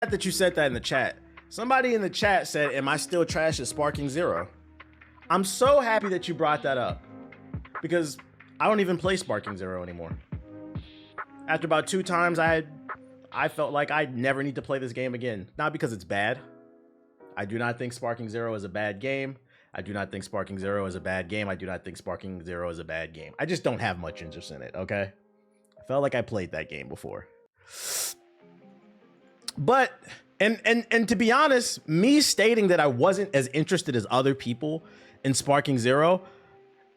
That you said that in the chat. Somebody in the chat said, am I still trash at Sparking Zero? I'm so happy that you brought that up because I don't even play Sparking Zero anymore. After about 2 times, I felt like I never need to play this game again. Not because it's bad. I do not think Sparking Zero is a bad game. I do not think Sparking Zero is a bad game. I do not think Sparking Zero is a bad game. I just don't have much interest in it, okay? I felt like I played that game before. But, and to be honest, me stating that I wasn't as interested as other people in Sparking Zero,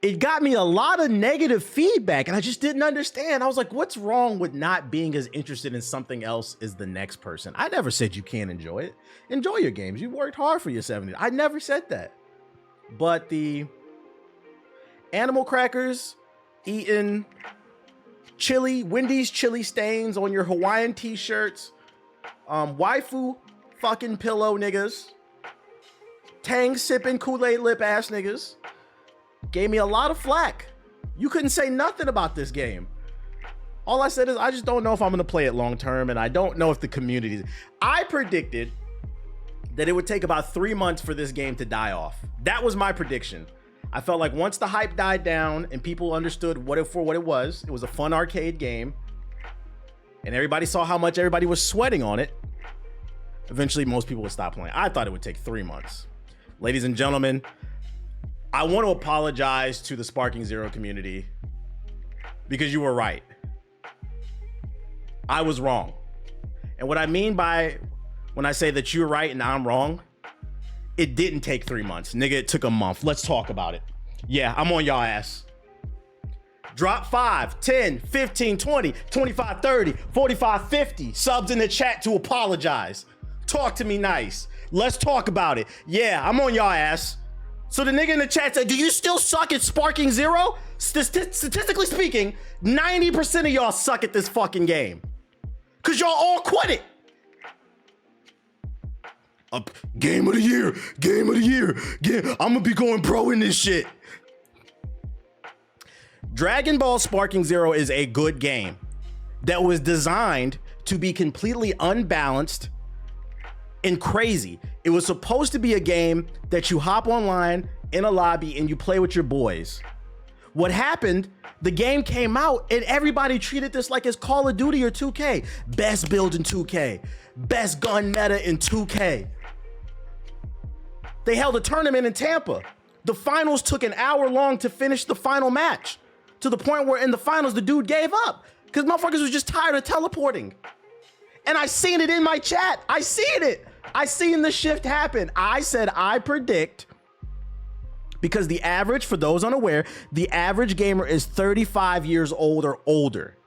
it got me a lot of negative feedback and I just didn't understand. I was like, what's wrong with not being as interested in something else as the next person? I never said you can't enjoy it. Enjoy your games. You worked hard for your 70s. I never said that. But the animal crackers eating chili, Wendy's chili stains on your Hawaiian t-shirts, waifu fucking pillow niggas, Tang sipping Kool-Aid lip ass niggas gave me a lot of flack. You couldn't say nothing about this game. All I said is I just don't know if I'm gonna play it long term, and I don't know if the community. I predicted that it would take about 3 months for this game to die off. That was my prediction. I felt like once the hype died down and people understood what it was a fun arcade game, and everybody saw how much everybody was sweating on it, eventually most people would stop playing. I thought it would take 3 months. Ladies and gentlemen, I want to apologize to the Sparking Zero community because you were right. I was wrong. And what I mean by when I say that you're right and I'm wrong, it didn't take 3 months. Nigga, it took a month. Let's talk about it. Yeah, I'm on y'all ass. Drop 5, 10, 15, 20, 25, 30, 45, 50 subs in the chat to apologize. Talk to me nice. Let's talk about it. Yeah, I'm on y'all ass. So the nigga in the chat said, do you still suck at Sparking Zero? Statistically speaking, 90% of y'all suck at this fucking game. Cause y'all all quit it. Game of the year, game of the year. Yeah, I'm gonna be going pro in this shit. Dragon Ball Sparking Zero is a good game that was designed to be completely unbalanced and crazy. It was supposed to be a game that you hop online in a lobby and you play with your boys. What happened, the game came out and everybody treated this like it's Call of Duty or 2K. Best build in 2K, best gun meta in 2K. They held a tournament in Tampa. The finals took an hour long to finish the final match, to the point where in the finals, the dude gave up because motherfuckers was just tired of teleporting. And I seen it in my chat. I seen it. I seen the shift happen. I said, I predict, because the average, for those unaware, the average gamer is 35 years old or older.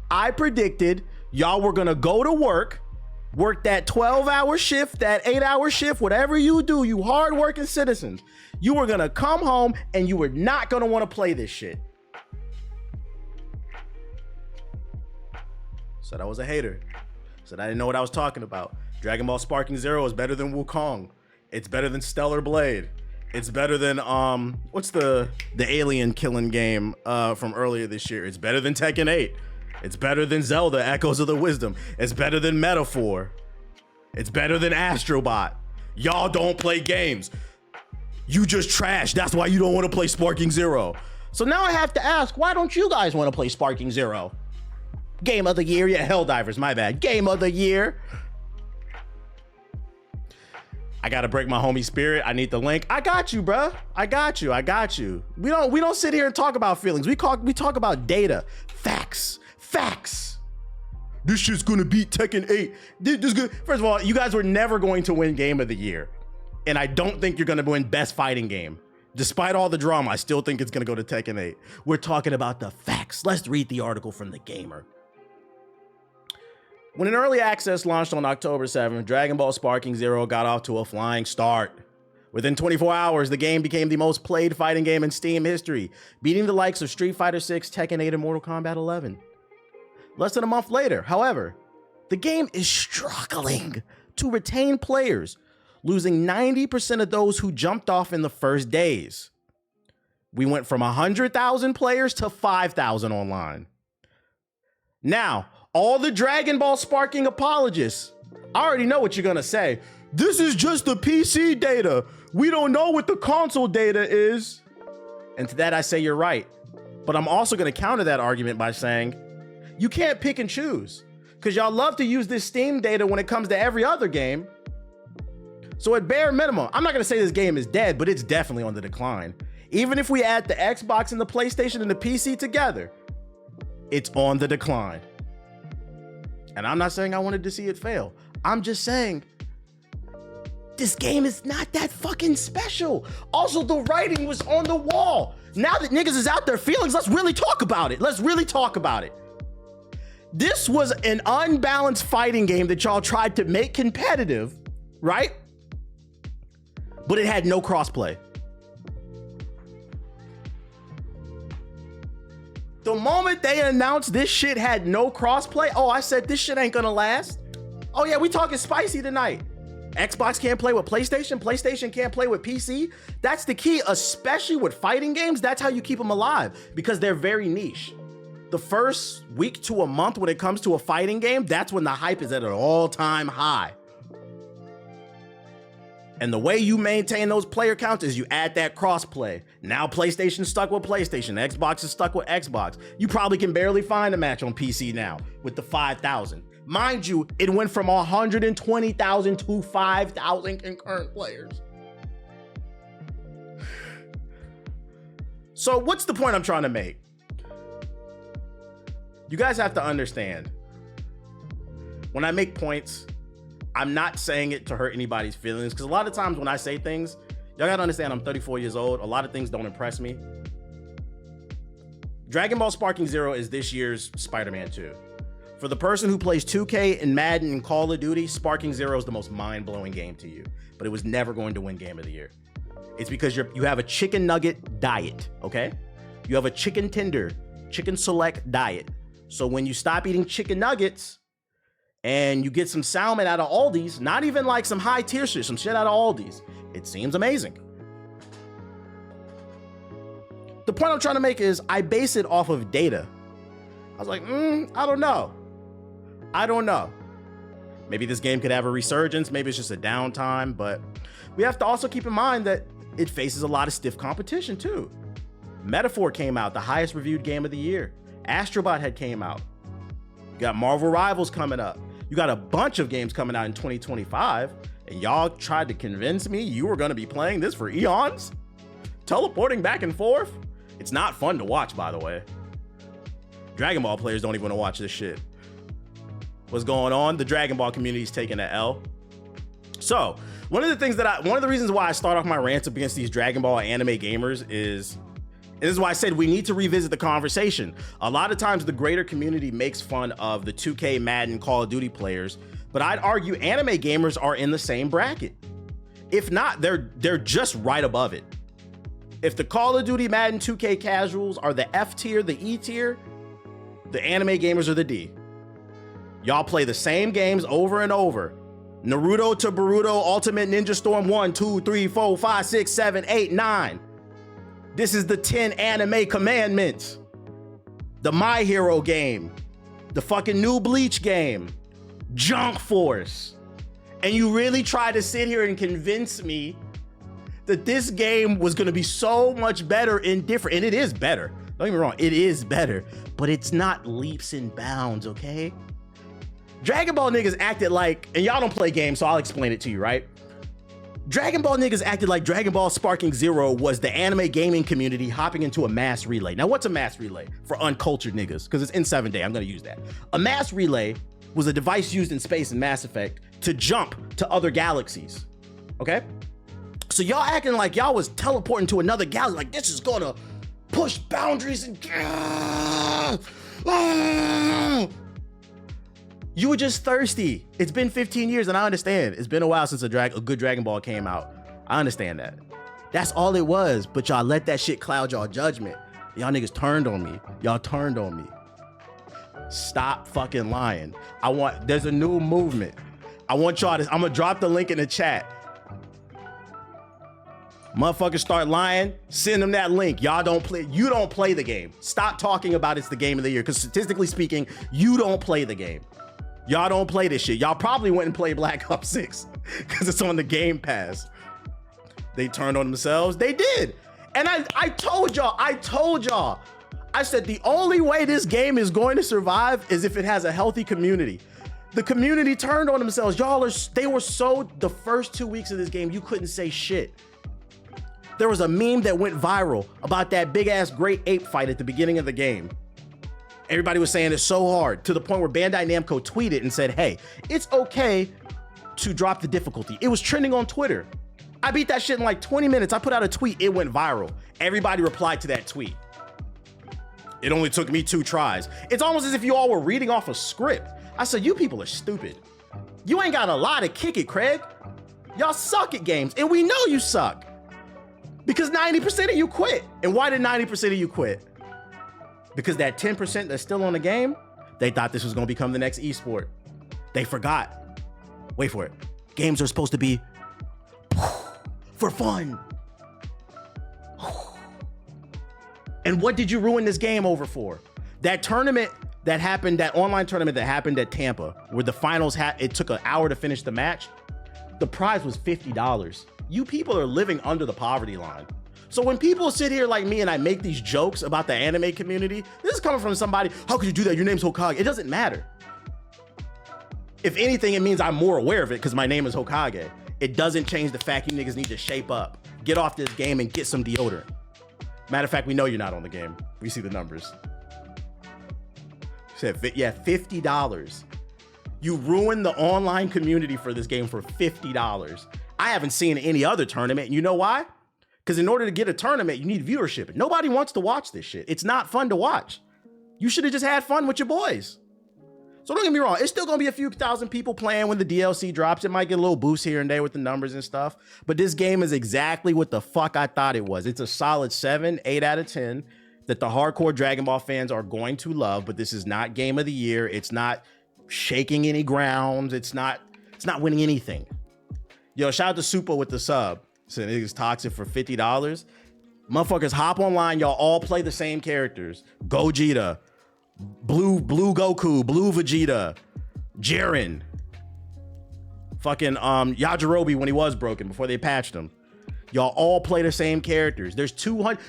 I predicted y'all were gonna go to work that 12-hour shift, that 8-hour shift, whatever you do, you hardworking citizens, you were gonna come home and you were not gonna wanna play this shit. Said I was a hater. Said I didn't know what I was talking about. Dragon Ball Sparking Zero is better than Wukong. It's better than Stellar Blade. It's better than what's the alien killing game from earlier this year? It's better than Tekken 8. It's better than Zelda Echoes of the Wisdom. It's better than Metaphor. It's better than Astrobot. Y'all don't play games. You just trash. That's why you don't want to play Sparking Zero. So now I have to ask, why don't you guys want to play Sparking Zero? Game of the year, yeah, Helldivers, my bad. Game of the year. I gotta break my homie spirit. I need the link. I got you, bruh. I got you. I got you. We don't sit here and talk about feelings. We talk about data, facts, facts. This shit's gonna beat Tekken 8. This good. First of all, you guys were never going to win Game of the Year, and I don't think you're gonna win Best Fighting Game. Despite all the drama, I still think it's gonna go to Tekken 8. We're talking about the facts. Let's read the article from The Gamer. When an early access launched on October 7th, Dragon Ball Sparking Zero got off to a flying start. Within 24 hours, the game became the most played fighting game in Steam history, beating the likes of Street Fighter 6, Tekken 8, and Mortal Kombat 11. Less than a month later, however, the game is struggling to retain players, losing 90% of those who jumped off in the first days. We went from 100,000 players to 5,000 online. Now, all the Dragon Ball Sparking apologists, I already know what you're gonna say. This is just the PC data. We don't know what the console data is. And to that I say you're right. But I'm also gonna counter that argument by saying, you can't pick and choose, because y'all love to use this Steam data when it comes to every other game. So at bare minimum, I'm not gonna say this game is dead, but it's definitely on the decline. Even if we add the Xbox and the PlayStation and the PC together, it's on the decline. And I'm not saying I wanted to see it fail. I'm just saying, this game is not that fucking special. Also, the writing was on the wall. Now that niggas is out their feelings, let's really talk about it. Let's really talk about it. This was an unbalanced fighting game that y'all tried to make competitive, right? But it had no crossplay. The moment they announced this shit had no crossplay, oh, I said this shit ain't gonna last. Oh yeah, we talking spicy tonight. Xbox can't play with PlayStation, PlayStation can't play with PC. That's the key, especially with fighting games. That's how you keep them alive, because they're very niche. The first week to a month when it comes to a fighting game, that's when the hype is at an all-time high. And the way you maintain those player counts is you add that crossplay. Now PlayStation's stuck with PlayStation, Xbox is stuck with Xbox. You probably can barely find a match on PC now with the 5,000. Mind you, it went from 120,000 to 5,000 concurrent players. So what's the point I'm trying to make? You guys have to understand, when I make points, I'm not saying it to hurt anybody's feelings, because a lot of times when I say things, y'all gotta understand I'm 34 years old. A lot of things don't impress me. Dragon Ball Sparking Zero is this year's Spider-Man 2. For the person who plays 2K and Madden and Call of Duty, Sparking Zero is the most mind-blowing game to you, but it was never going to win Game of the Year. It's because you have a chicken nugget diet, okay? You have a chicken tender, chicken select diet. So when you stop eating chicken nuggets, and you get some salmon out of Aldi's, not even like some high tier shit, some shit out of Aldi's, it seems amazing. The point I'm trying to make is I base it off of data. I was like, I don't know. I don't know. Maybe this game could have a resurgence. Maybe it's just a downtime, but we have to also keep in mind that it faces a lot of stiff competition too. Metaphor came out, the highest reviewed game of the year. Astrobot had came out. You got Marvel Rivals coming up. You got a bunch of games coming out in 2025, and y'all tried to convince me you were gonna be playing this for eons? Teleporting back and forth? It's not fun to watch, by the way. Dragon Ball players don't even want to watch this shit. What's going on? The Dragon Ball community's taking an L. So, one of the reasons why I start off my rants against these Dragon Ball anime gamers is, and this is why I said we need to revisit the conversation. A lot of times the greater community makes fun of the 2K, Madden, Call of Duty players, but I'd argue anime gamers are in the same bracket. If not, they're just right above it. If the Call of Duty, Madden, 2K casuals are the F tier, the E tier, the anime gamers are the D. Y'all play the same games over and over. Naruto to Boruto, Ultimate Ninja Storm 1, 2, 3, 4, 5, 6, 7, 8, 9. This is the 10 anime commandments. The My Hero game. The fucking new Bleach game. Junk Force. And you really try to sit here and convince me that this game was gonna be so much better and different. And it is better. Don't get me wrong, it is better. But it's not leaps and bounds, okay? Dragon Ball niggas acted like, and y'all don't play games, so I'll explain it to you, right? Dragon Ball niggas acted like Dragon Ball Sparking Zero was the anime gaming community hopping into a mass relay. Now, what's a mass relay for uncultured niggas? Because it's in 7 Day, I'm gonna use that. A mass relay was a device used in space in Mass Effect to jump to other galaxies, okay? So y'all acting like y'all was teleporting to another galaxy, like this is gonna push boundaries and... You were just thirsty. It's been 15 years and I understand. It's been a while since a good Dragon Ball came out. I understand that. That's all it was, but y'all let that shit cloud y'all judgment. Y'all niggas turned on me. Y'all turned on me. Stop fucking lying. There's a new movement. I want y'all to, I'm gonna drop the link in the chat. Motherfuckers start lying, send them that link. You don't play the game. Stop talking about it's the game of the year, because statistically speaking, you don't play the game. Y'all don't play this shit. Y'all probably went and played Black Ops 6 because it's on the Game Pass. They turned on themselves. They did. And I told y'all, I said the only way this game is going to survive is if it has a healthy community. The community turned on themselves. They were so, the first 2 weeks of this game, you couldn't say shit. There was a meme that went viral about that big ass great ape fight at the beginning of the game. Everybody was saying it's so hard, to the point where Bandai Namco tweeted and said, hey, it's okay to drop the difficulty. It was trending on Twitter. I beat that shit in like 20 minutes. I put out a tweet, it went viral. Everybody replied to that tweet. It only took me 2 tries. It's almost as if you all were reading off a script. I said, you people are stupid. You ain't got a lot to kick it, Craig. Y'all suck at games, and we know you suck. Because 90% of you quit. And why did 90% of you quit? Because that 10% that's still on the game, they thought this was gonna become the next esport. They forgot. Wait for it. Games are supposed to be for fun. And what did you ruin this game over for? That tournament that happened, that online tournament that happened at Tampa, where the finals it took an hour to finish the match. The prize was $50. You people are living under the poverty line. So when people sit here like me and I make these jokes about the anime community, this is coming from somebody, how could you do that? Your name's Hokage. It doesn't matter. If anything, it means I'm more aware of it because my name is Hokage. It doesn't change the fact you niggas need to shape up. Get off this game and get some deodorant. Matter of fact, we know you're not on the game. We see the numbers. Said, yeah, $50. You ruined the online community for this game for $50. I haven't seen any other tournament. And you know why? Because in order to get a tournament, you need viewership. Nobody wants to watch this shit. It's not fun to watch. You should have just had fun with your boys. So don't get me wrong. It's still going to be a few thousand people playing when the DLC drops. It might get a little boost here and there with the numbers and stuff. But this game is exactly what the fuck I thought it was. It's a solid 7, 8 out of 10 that the hardcore Dragon Ball fans are going to love. But this is not Game of the Year. It's not shaking any grounds. It's not winning anything. Yo, shout out to Supo with the sub. So niggas toxic for $50. Motherfuckers hop online. Y'all all play the same characters. Gogeta, Blue Goku, Blue Vegeta, Jiren, fucking Yajirobe when he was broken before they patched him. Y'all all play the same characters. There's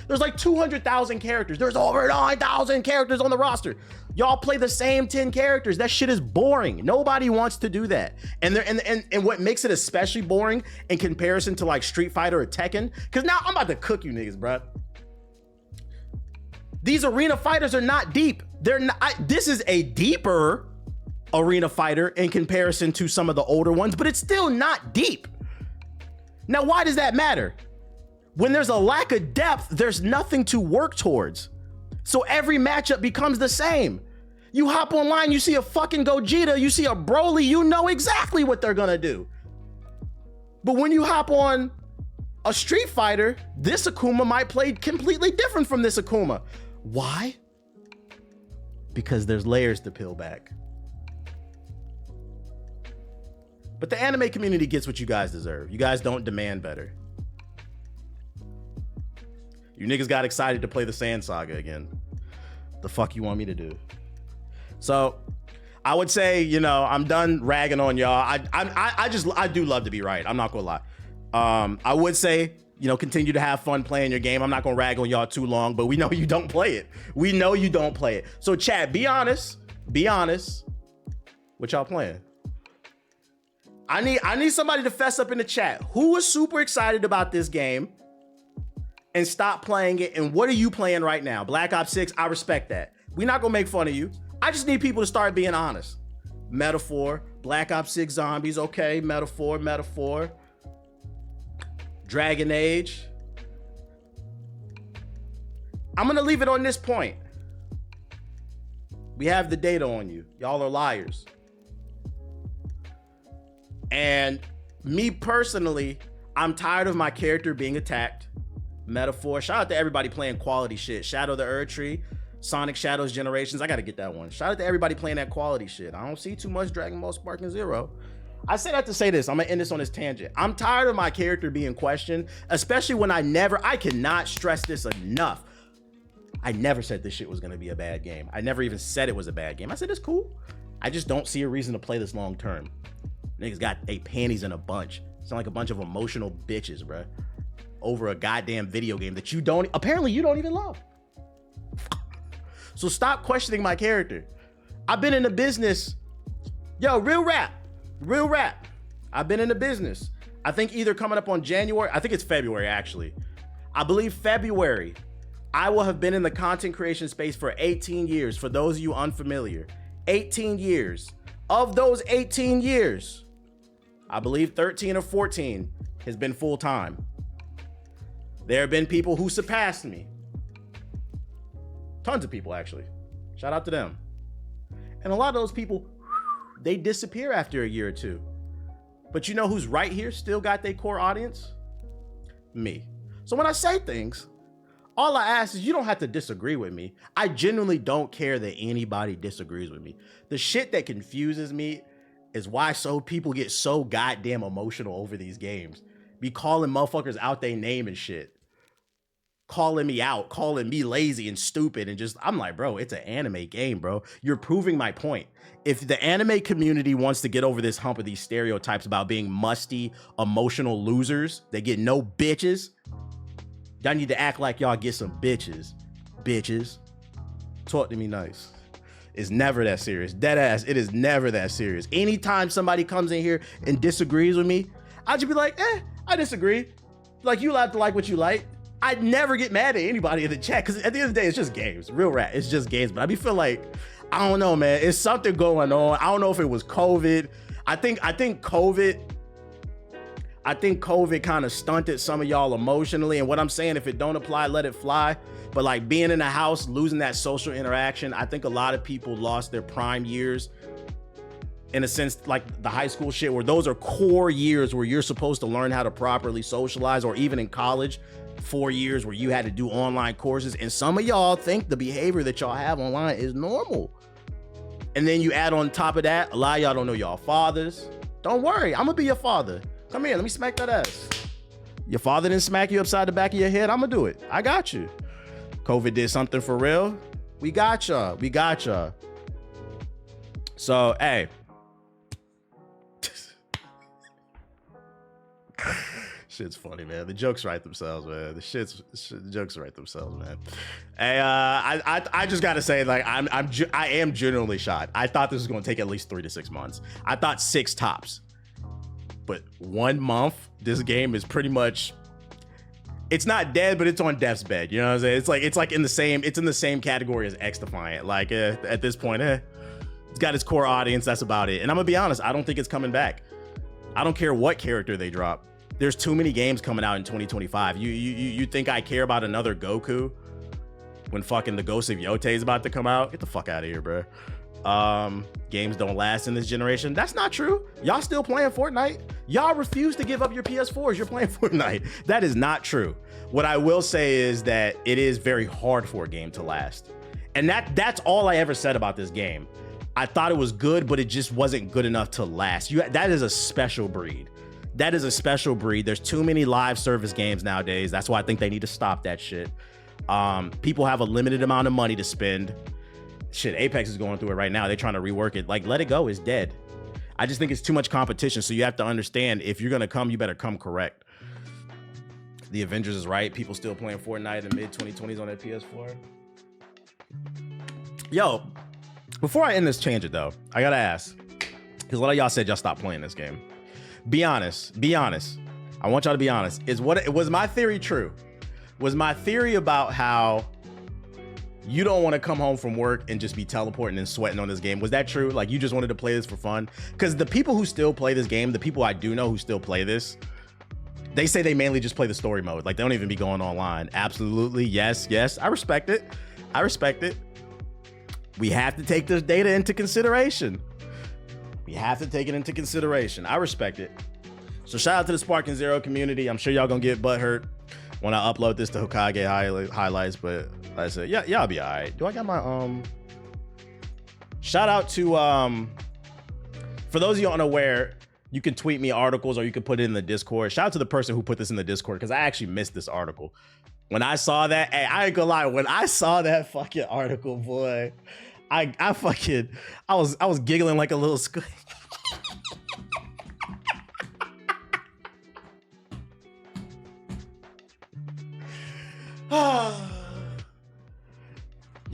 like 200,000 characters. There's over 9,000 characters on the roster. Y'all play the same 10 characters. That shit is boring. Nobody wants to do that. And what makes it especially boring in comparison to like Street Fighter or Tekken, because now I'm about to cook you niggas, bruh. These arena fighters are not deep. They're not. This is a deeper arena fighter in comparison to some of the older ones, but it's still not deep. Now, why does that matter? When there's a lack of depth, there's nothing to work towards. So every matchup becomes the same. You hop online, you see a fucking Gogeta, you see a Broly, you know exactly what they're gonna do. But when you hop on a Street Fighter, this Akuma might play completely different from this Akuma. Why? Because there's layers to peel back. But the anime community gets what you guys deserve. You guys don't demand better. You niggas got excited to play the Sand Saga again. The fuck you want me to do? So I would say, you know, I'm done ragging on y'all. I do love to be right. I'm not gonna lie. I would say, you know, continue to have fun playing your game. I'm not gonna rag on y'all too long, but we know you don't play it. We know you don't play it. So chat, be honest. Be honest. What y'all playing? I need somebody to fess up in the chat. Who was super excited about this game and stop playing it? And what are you playing right now? Black Ops 6, I respect that. We're not gonna make fun of you. I just need people to start being honest. Metaphor, Black Ops 6 Zombies, okay, metaphor. Dragon Age. I'm gonna leave it on this point. We have the data on you. Y'all are liars. And me personally, I'm tired of my character being attacked. Metaphor. Shout out to everybody playing quality shit. Shadow the Erdtree, Sonic Shadows Generations. I gotta get that one. Shout out to everybody playing that quality shit. I don't see too much Dragon Ball Sparking Zero. I say that to say this. I'm gonna end this on this tangent. I'm tired of my character being questioned, especially when I cannot stress this enough. I never said this shit was gonna be a bad game. I never even said it was a bad game. I said it's cool. I just don't see a reason to play this long term. Niggas got they panties in a bunch. Sound like a bunch of emotional bitches, bruh. Over a goddamn video game that apparently you don't even love. So stop questioning my character. I've been in the business. Yo, real rap. I've been in the business. I think either coming up on January, I think it's February actually. I believe February. I will have been in the content creation space for 18 years. For those of you unfamiliar, 18 years. Of those 18 years, I believe 13 or 14 has been full time. There have been people who surpassed me. Tons of people, actually. Shout out to them. And a lot of those people, they disappear after a year or two. But you know who's right here, still got their core audience? Me. So when I say things, all I ask is you don't have to disagree with me. I genuinely don't care that anybody disagrees with me. The shit that confuses me is why people get so goddamn emotional over these games. Be calling motherfuckers out their name and shit. Calling me out, calling me lazy and stupid, and just, I'm like, bro, it's an anime game, bro. You're proving my point. If the anime community wants to get over this hump of these stereotypes about being musty, emotional losers that get no bitches, y'all need to act like y'all get some bitches. Bitches. Talk to me nice. It's never that serious. Dead ass, it is never that serious. Anytime somebody comes in here and disagrees with me, I'll just be like, I disagree. Like, you allowed to like what you like. I'd never get mad at anybody in the chat because at the end of the day, it's just games. Real rap, it's just games. But I be feel like, I don't know, man. It's something going on. I don't know if it was COVID. I think COVID kind of stunted some of y'all emotionally. And what I'm saying, if it don't apply, let it fly. But like being in the house, losing that social interaction, I think a lot of people lost their prime years. In a sense, like the high school shit, where those are core years where you're supposed to learn how to properly socialize, or even in college, 4 years where you had to do online courses. And some of y'all think the behavior that y'all have online is normal. And then you add on top of that, a lot of y'all don't know y'all fathers. Don't worry, I'm gonna be your father. Come here, let me smack that ass. Your father didn't smack you upside the back of your head, I'm gonna do it. I got you. COVID did something for real. We got y'all. So, hey. Shit's funny, man. The jokes write themselves, man. The jokes write themselves, man. Hey, I just gotta say, like, I am genuinely shocked. I thought this was gonna take at least 3 to 6 months. I thought 6 tops, but 1 month. This game is pretty much. It's not dead, but it's on death's bed. You know what I'm saying? It's like in the same category as X Defiant. Like at this point, it's got its core audience. That's about it. And I'm gonna be honest, I don't think it's coming back. I don't care what character they drop. There's too many games coming out in 2025. You think I care about another Goku when fucking the Ghost of Yote is about to come out? Get the fuck out of here, bro. Games don't last in this generation. That's not true. Y'all still playing Fortnite. Y'all refuse to give up your PS4s. You're playing Fortnite. That is not true. What I will say is that it is very hard for a game to last. And that's all I ever said about this game. I thought it was good, but it just wasn't good enough to last. That is a special breed. That is a special breed. There's too many live service games nowadays. That's why I think they need to stop that shit. People have a limited amount of money to spend. Shit, Apex is going through it right now. They're trying to rework it. Like, let it go. It's dead. I just think it's too much competition. So you have to understand, if you're going to come, you better come correct. The Avengers is right. People still playing Fortnite in the mid-2020s on their PS4. Yo, before I end this change it though, I got to ask, because a lot of y'all said y'all stopped playing this game. Be honest. I want y'all to be honest. Was my theory true? Was my theory about how you don't want to come home from work and just be teleporting and sweating on this game, was that true? Like, you just wanted to play this for fun? Because the people who still play this game, the people I do know who still play this, they say they mainly just play the story mode. Like, they don't even be going online. Absolutely, yes. I respect it. We have to take this data into consideration. We have to take it into consideration. I respect it. So shout out to the Sparking Zero community. I'm sure y'all gonna get butthurt when I upload this to Hokage highlights, but like I said, yeah, y'all be all right. Do I got my shout out to for those of you unaware, you can tweet me articles or you can put it in the Discord. Shout out to the person who put this in the Discord, because I actually missed this article. When I saw that, hey, I ain't gonna lie, when I saw that fucking article, boy, I was giggling like a little squid. Y'all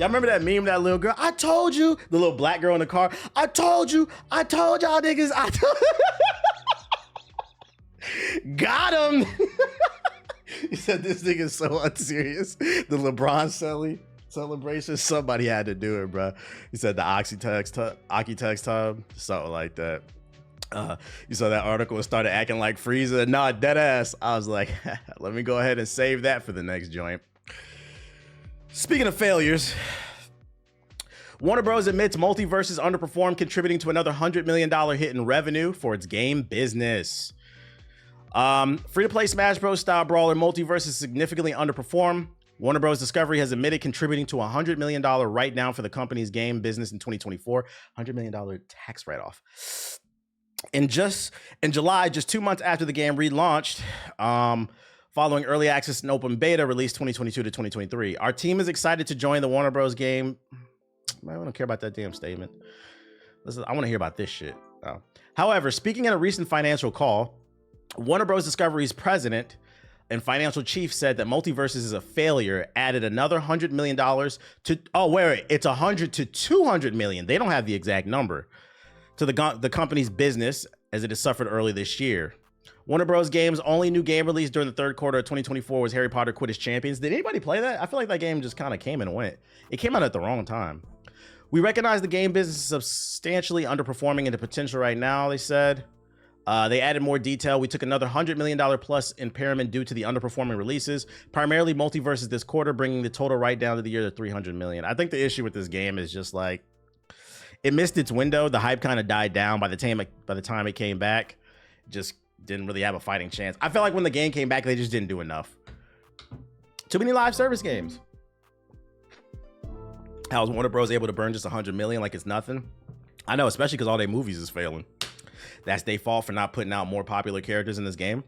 remember that meme, that little girl? I told you, the little black girl in the car. I told y'all niggas. Got him. He said this nigga's so unserious. The LeBron celebration, somebody had to do it, bro. He said the Oxytex tub, something like that. You saw that article and started acting like Frieza. Nah, dead ass. I was like, let me go ahead and save that for the next joint. Speaking of failures, Warner Bros. Admits Multiverse underperformed, contributing to another $100 million hit in revenue for its game business. Free-to-play Smash Bros. Style brawler Multiverse is significantly underperformed. Warner Bros. Discovery has admitted contributing to a $100 million write-down for the company's game business in 2024. $100 million tax write-off. In July, just 2 months after the game relaunched, following early access and open beta released 2022 to 2023. Our team is excited to join the Warner Bros. Game. I don't care about that damn statement. Listen, I want to hear about this shit. However, speaking in a recent financial call, Warner Bros. Discovery's president and financial chief said that Multiverse is a failure, added another $100 million to, it's 100 to 200 million. They don't have the exact number to the company's business as it has suffered early this year. Warner Bros. Games' only new game released during the third quarter of 2024 was Harry Potter Quidditch Champions. Did anybody play that? I feel like that game just kind of came and went. It came out at the wrong time. We recognize the game business is substantially underperforming in the potential right now, they said. They added more detail. We took another $100 million plus impairment due to the underperforming releases, primarily Multiverses this quarter, bringing the total write down to the year to $300 million. I think the issue with this game is just like, it missed its window. The hype kind of died down by the time it came back. Just didn't really have a fighting chance. I felt like when the game came back, they just didn't do enough. Too many live service games. How is Warner Bros. Able to burn just $100 million like it's nothing? I know, especially because all their movies is failing. That's their fault for not putting out more popular characters in this game.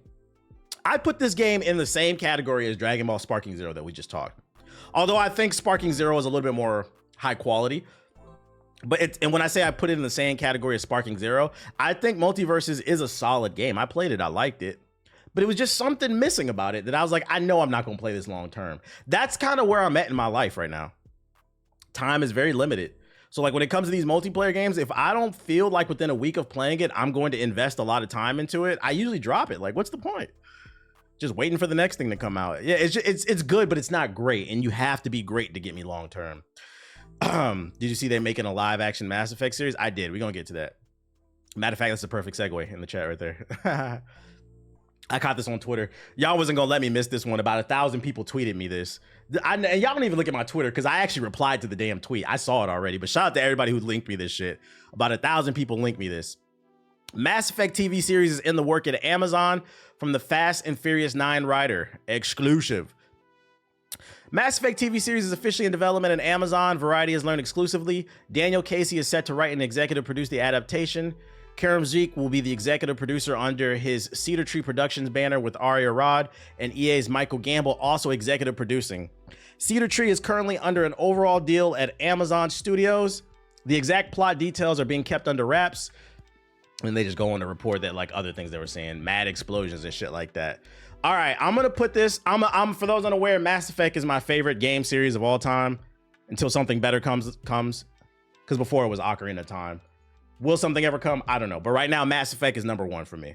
I put this game in the same category as Dragon Ball Sparking Zero that we just talked. Although I think Sparking Zero is a little bit more high quality. And when I say I put it in the same category as Sparking Zero, I think Multiverses is a solid game. I played it, I liked it, but it was just something missing about it that I was like, I know I'm not gonna play this long term. That's kind of where I'm at in my life right now. Time is very limited. So like when it comes to these multiplayer games, if I don't feel like within a week of playing it, I'm going to invest a lot of time into it, I usually drop it. Like, what's the point? Just waiting for the next thing to come out. Yeah, it's good, but it's not great. And you have to be great to get me long term. Did you see they're making a live action Mass Effect series? I did. We're gonna get to that. Matter of fact, that's a perfect segue in the chat right there. I caught this on Twitter. Y'all wasn't gonna let me miss this one. About 1,000 people tweeted me this. And y'all don't even look at my Twitter because I actually replied to the damn tweet. I saw it already, but shout out to everybody who linked me this shit. About 1,000 people linked me this. Mass Effect TV series is in the work at Amazon from the Fast and Furious 9 writer. Exclusive. Mass Effect TV series is officially in development at Amazon. Variety has learned exclusively. Daniel Casey is set to write and executive produce the adaptation. Karam Zeek will be the executive producer under his Cedar Tree Productions banner with Aria Rod, and EA's Michael Gamble also executive producing. Cedar Tree is currently under an overall deal at Amazon Studios. The exact plot details are being kept under wraps, and they just go on to report that like other things they were saying, mad explosions and shit like that. All right, I'm gonna put this. I'm for those unaware, Mass Effect is my favorite game series of all time until something better comes. Because before it was Ocarina of Time. Will something ever come? I don't know. But right now, Mass Effect is #1 for me.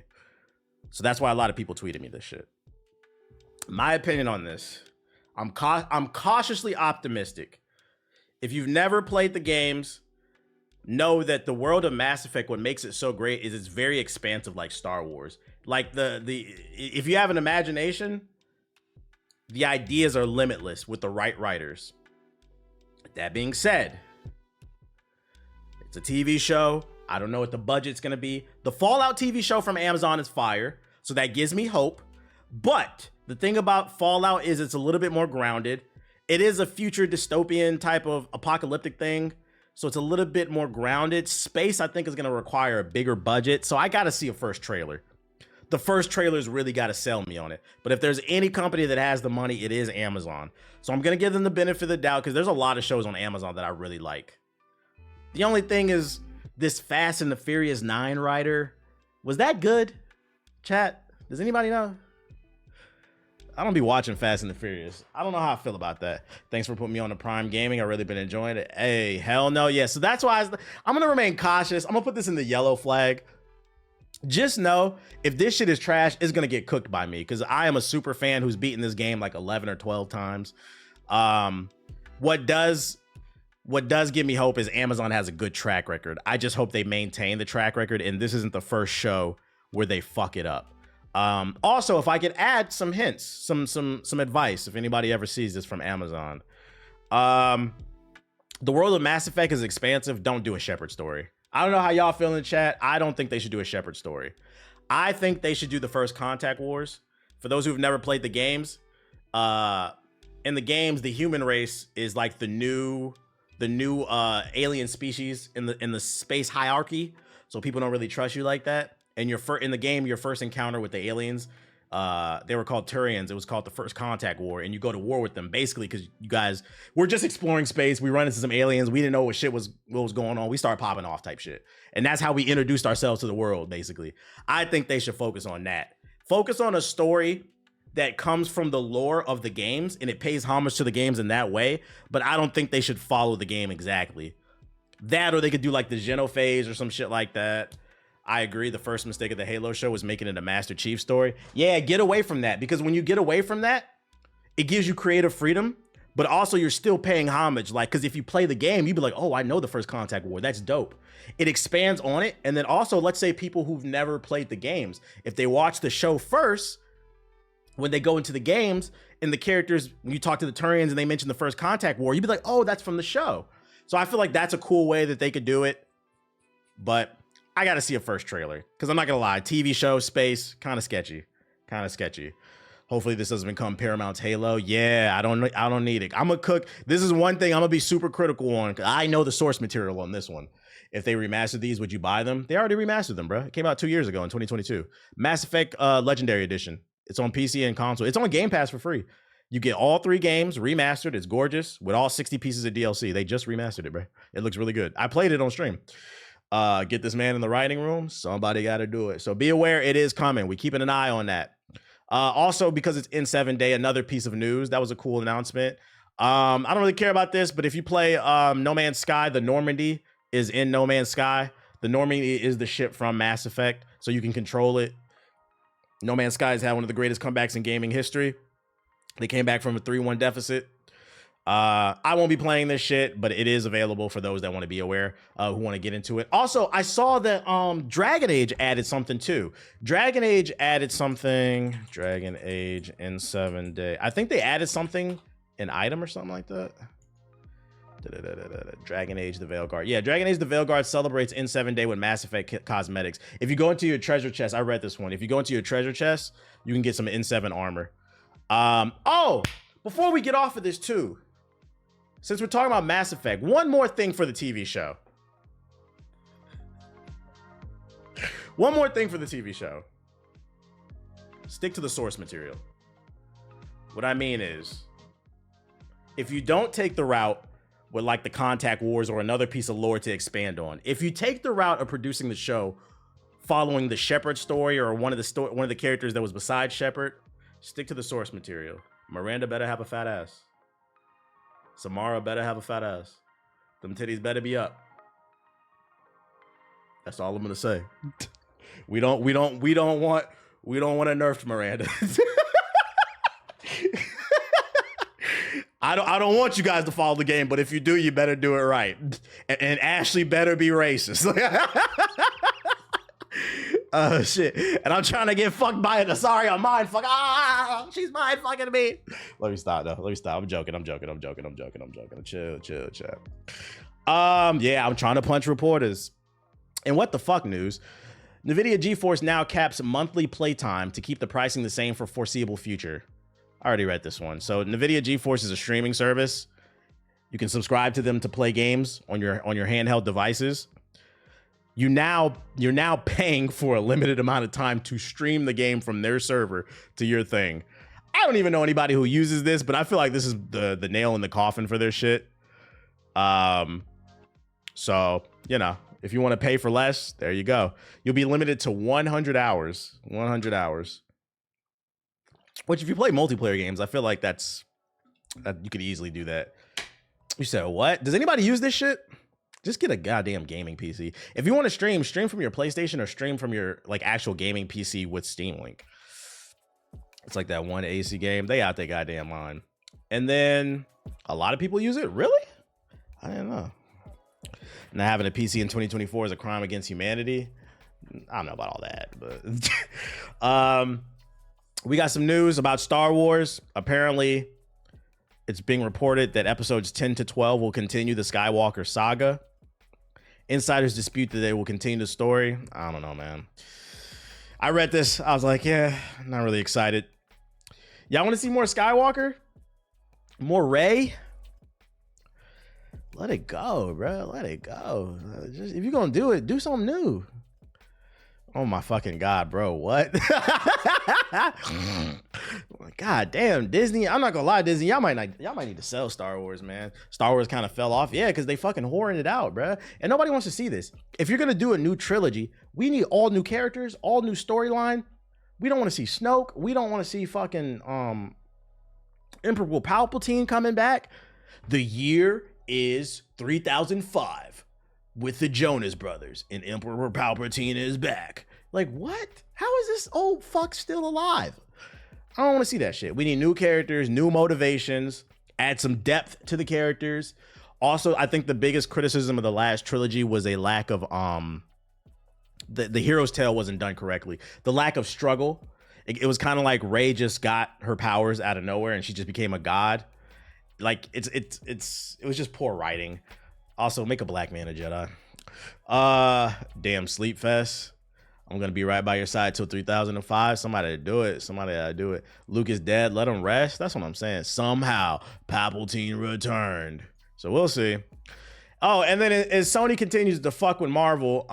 So that's why a lot of people tweeted me this shit. My opinion on this, I'm cautiously optimistic. If you've never played the games, know that the world of Mass Effect, what makes it so great is it's very expansive, like Star Wars. Like if you have an imagination, the ideas are limitless with the right writers. That being said, it's a TV show. I don't know what the budget's gonna be. The Fallout TV show from Amazon is fire, so that gives me hope. But the thing about Fallout is it's a little bit more grounded. It is a future dystopian type of apocalyptic thing, so it's a little bit more grounded. Space, I think, is gonna require a bigger budget, so I gotta see a first trailer. The first trailer's really got to sell me on it. But if there's any company that has the money, it is Amazon. So I'm going to give them the benefit of the doubt because there's a lot of shows on Amazon that I really like. The only thing is this Fast and the Furious 9 rider, was that good? Chat, does anybody know? I don't be watching Fast and the Furious. I don't know how I feel about that. Thanks for putting me on the Prime Gaming. I've really been enjoying it. Hey, hell no, yeah. So that's why I'm gonna remain cautious. I'm gonna put this in the yellow flag. Just know, if this shit is trash, it's gonna get cooked by me, because I am a super fan who's beaten this game like 11 or 12 times. What does give me hope is Amazon has a good track record. I just hope they maintain the track record, and this isn't the first show where they fuck it up. Also, if I could add some hints, some advice, if anybody ever sees this from Amazon. The world of Mass Effect is expansive. Don't do a Shepard story. I don't know how y'all feel in the chat. I don't think they should do a Shepard story. I think they should do the First Contact Wars. For those who've never played the games, in the games, the human race is like the new alien species in the space hierarchy. So people don't really trust you like that. And in the game, your first encounter with the aliens, they were called Turians. It was called the First Contact War, and you go to war with them basically because you guys were just exploring space. We run into some aliens. We didn't know what was going on. We started popping off type shit, and that's how we introduced ourselves to the world. Basically, I think they should focus on that. Focus on a story that comes from the lore of the games, and it pays homage to the games in that way. But I don't think they should follow the game exactly. That, or they could do like the Genophase or some shit like that. I agree. The first mistake of the Halo show was making it a Master Chief story. Yeah, get away from that, because when you get away from that, it gives you creative freedom, but also you're still paying homage. Like, because if you play the game, you'd be like, oh, I know the First Contact War. That's dope. It expands on it. And then also, let's say people who've never played the games, if they watch the show first, when they go into the games and the characters, when you talk to the Turians and they mention the First Contact War, you'd be like, oh, that's from the show. So I feel like that's a cool way that they could do it. But I got to see a first trailer, because I'm not going to lie. TV show, space, kind of sketchy. Kind of sketchy. Hopefully this doesn't become Paramount's Halo. Yeah, I don't need it. I'm going to cook. This is one thing I'm going to be super critical on, because I know the source material on this one. If they remastered these, would you buy them? They already remastered them, bro. It came out 2 years ago in 2022. Mass Effect Legendary Edition. It's on PC and console. It's on Game Pass for free. You get all 3 games remastered. It's gorgeous with all 60 pieces of DLC. They just remastered it, bro. It looks really good. I played it on stream. Get this man in the writing room. Somebody got to do it. So be aware, it is coming. We're keeping an eye on that. Also, because it's in 7 Day, another piece of news. That was a cool announcement. I don't really care about this, but if you play No Man's Sky, the Normandy is in No Man's Sky. The Normandy is the ship from Mass Effect, so you can control it. No Man's Sky has had one of the greatest comebacks in gaming history. They came back from a 3-1 deficit. I won't be playing this shit, but it is available for those that want to be aware, who want to get into it. Also, I saw that Dragon Age added something too. Dragon Age in 7 Day. I think they added something, an item or something like that. Dragon Age the Veilguard. Yeah, Dragon Age the Veilguard celebrates in 7 Day with Mass Effect cosmetics. If you go into your treasure chest, I read this one. If you go into your treasure chest, you can get some N7 armor. Oh, before we get off of this too, since we're talking about Mass Effect, one more thing for the TV show. One more thing for the TV show. Stick to the source material. What I mean is, if you don't take the route with like the Contact Wars or another piece of lore to expand on, if you take the route of producing the show following the Shepard story or one of the characters that was beside Shepard, stick to the source material. Miranda better have a fat ass. Samara better have a fat ass. Them titties better be up. That's all I'm gonna say. We don't want a nerfed Miranda. I don't want you guys to follow the game, but if you do, you better do it right. And Ashley better be racist. Shit. And I'm trying to get fucked by it. Sorry, I'm mind fuck. She's mind fucking me. Let me stop though. Let me stop. I'm joking. Chill. Yeah, I'm trying to punch reporters. And what the fuck news? NVIDIA GeForce Now caps monthly playtime to keep the pricing the same for foreseeable future. I already read this one. So NVIDIA GeForce is a streaming service. You can subscribe to them to play games on your handheld devices. You're now paying for a limited amount of time to stream the game from their server to your thing. I don't even know anybody who uses this, but I feel like this is the nail in the coffin for their shit. So, you know, if you want to pay for less, there you go. You'll be limited to 100 hours. 100 hours. Which, if you play multiplayer games, I feel like that you could easily do that. You said, what? Does anybody use this shit? Just get a goddamn gaming PC. If you want to stream from your PlayStation or stream from your like actual gaming PC with Steam Link. It's like that one AC game. They out their goddamn mind. And then a lot of people use it. Really? I don't know. Now having a PC in 2024 is a crime against humanity. I don't know about all that, but we got some news about Star Wars. Apparently, it's being reported that episodes 10 to 12 will continue the Skywalker saga. Insiders dispute that they will continue the story. I don't know, man. I read this. I was like, yeah, not really excited. Y'all want to see more Skywalker? More Rey? Let it go, bro. Let it go. Just, if you're going to do it, do something new. Oh my fucking God, bro. What? God damn, Disney. I'm not gonna lie, Disney. Y'all might need to sell Star Wars, man. Star Wars kind of fell off. Yeah, because they fucking whoring it out, bro. And nobody wants to see this. If you're gonna do a new trilogy, we need all new characters, all new storyline. We don't want to see Snoke. We don't want to see fucking Emperor Palpatine coming back. The year is 3005 with the Jonas Brothers, and Emperor Palpatine is back. Like, what? How is this old fuck still alive? I don't want to see that shit. We need new characters, new motivations, add some depth to the characters. Also, I think the biggest criticism of the last trilogy was a lack of the hero's tale wasn't done correctly. The lack of struggle. It was kind of like Rey just got her powers out of nowhere and she just became a god. Like it was just poor writing. Also, make a black man a Jedi. Damn Sleep Fest. I'm gonna be right by your side till 3005. Somebody do it. Somebody gotta do it. Luke is dead. Let him rest. That's what I'm saying. Somehow Palpatine returned. So we'll see. Oh, and then as Sony continues to fuck with Marvel,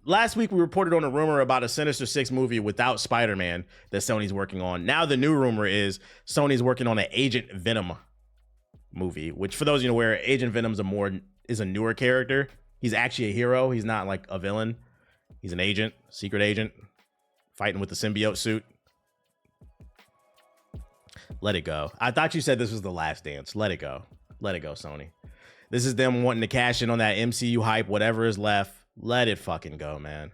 last week we reported on a rumor about a Sinister Six movie without Spider-Man that Sony's working on. Now the new rumor is Sony's working on an Agent Venom movie, which for those of you aware, Agent Venom's is a newer character. He's actually a hero. He's not like a villain. He's an agent, secret agent, fighting with the symbiote suit. Let it go. I thought you said this was the last dance. Let it go. Let it go, Sony. This is them wanting to cash in on that MCU hype, whatever is left. Let it fucking go, man.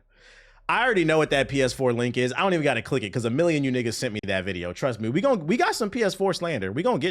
I already know what that PS4 link is. I don't even got to click it because a million you niggas sent me that video. Trust me, we got some PS4 slander. We gonna get